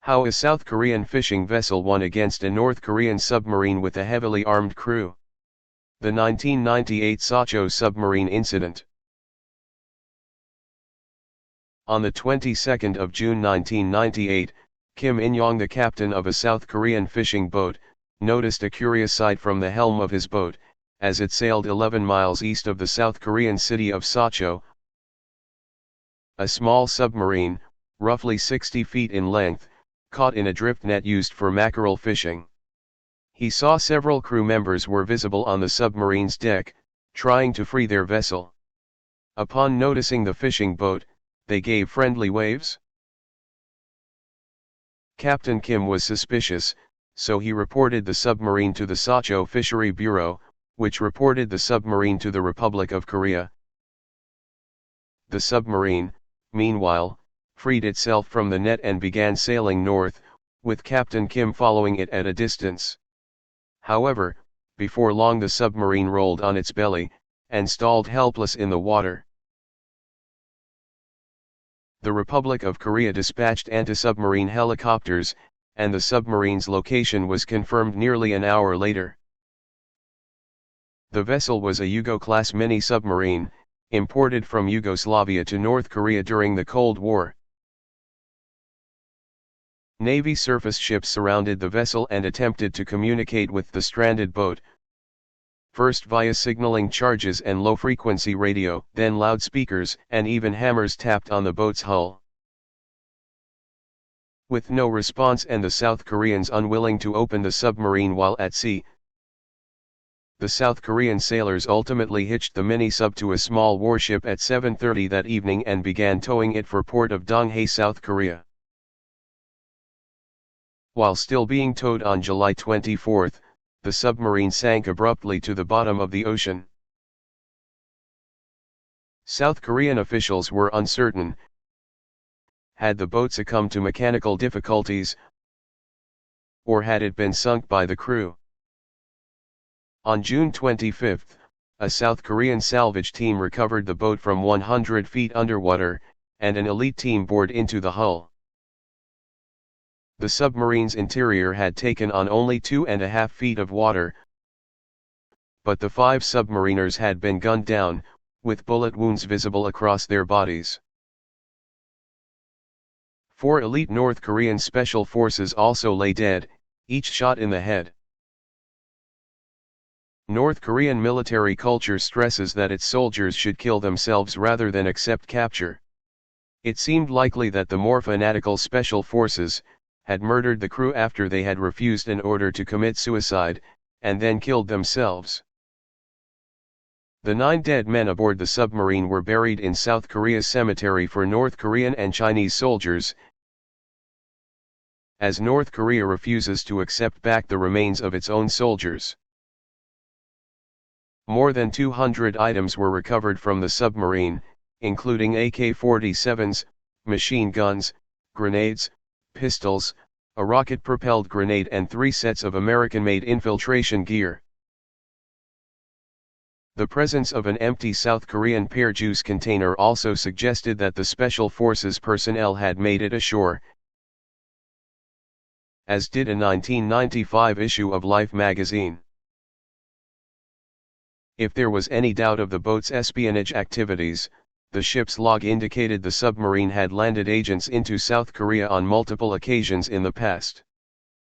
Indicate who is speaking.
Speaker 1: How a South Korean fishing vessel won against a North Korean submarine with a heavily armed crew. The 1998 Sachou submarine incident. On the 22nd of June 1998, Kim In-yong, the captain of a South Korean fishing boat, noticed a curious sight from the helm of his boat, as it sailed 11 miles east of the South Korean city of Sachou. A small submarine, roughly 60 feet in length, caught in a drift net used for mackerel fishing. He saw several crew members were visible on the submarine's deck, trying to free their vessel. Upon noticing the fishing boat, they gave friendly waves. Captain Kim was suspicious, so he reported the submarine to the Sachou Fishery Bureau, which reported the submarine to the Republic of Korea. The submarine, meanwhile, freed itself from the net and began sailing north, with Captain Kim following it at a distance. However, before long the submarine rolled on its belly, and stalled helpless in the water. The Republic of Korea dispatched anti-submarine helicopters, and the submarine's location was confirmed nearly an hour later. The vessel was a Yugo-class mini-submarine, imported from Yugoslavia to North Korea during the Cold War. Navy surface ships surrounded the vessel and attempted to communicate with the stranded boat, first via signaling charges and low-frequency radio, then loudspeakers and even hammers tapped on the boat's hull. With no response and the South Koreans unwilling to open the submarine while at sea, the South Korean sailors ultimately hitched the mini-sub to a small warship at 7:30 that evening and began towing it for port of Donghae, South Korea. While still being towed on July 24, the submarine sank abruptly to the bottom of the ocean. South Korean officials were uncertain. Had the boat succumbed to mechanical difficulties, or had it been sunk by the crew? On June 25, a South Korean salvage team recovered the boat from 100 feet underwater, and an elite team bored into the hull. The submarine's interior had taken on only 2.5 feet of water, but the 5 submariners had been gunned down, with bullet wounds visible across their bodies. 4 elite North Korean special forces also lay dead, each shot in the head. North Korean military culture stresses that its soldiers should kill themselves rather than accept capture. It seemed likely that the more fanatical special forces had murdered the crew after they had refused an order to commit suicide, and then killed themselves. The 9 dead men aboard the submarine were buried in South Korea's cemetery for North Korean and Chinese soldiers, as North Korea refuses to accept back the remains of its own soldiers. More than 200 items were recovered from the submarine, including AK-47s, machine guns, grenades, pistols, a rocket-propelled grenade and 3 sets of American-made infiltration gear. The presence of an empty South Korean pear juice container also suggested that the Special Forces personnel had made it ashore, as did a 1995 issue of Life magazine. If there was any doubt of the boat's espionage activities, the ship's log indicated the submarine had landed agents into South Korea on multiple occasions in the past.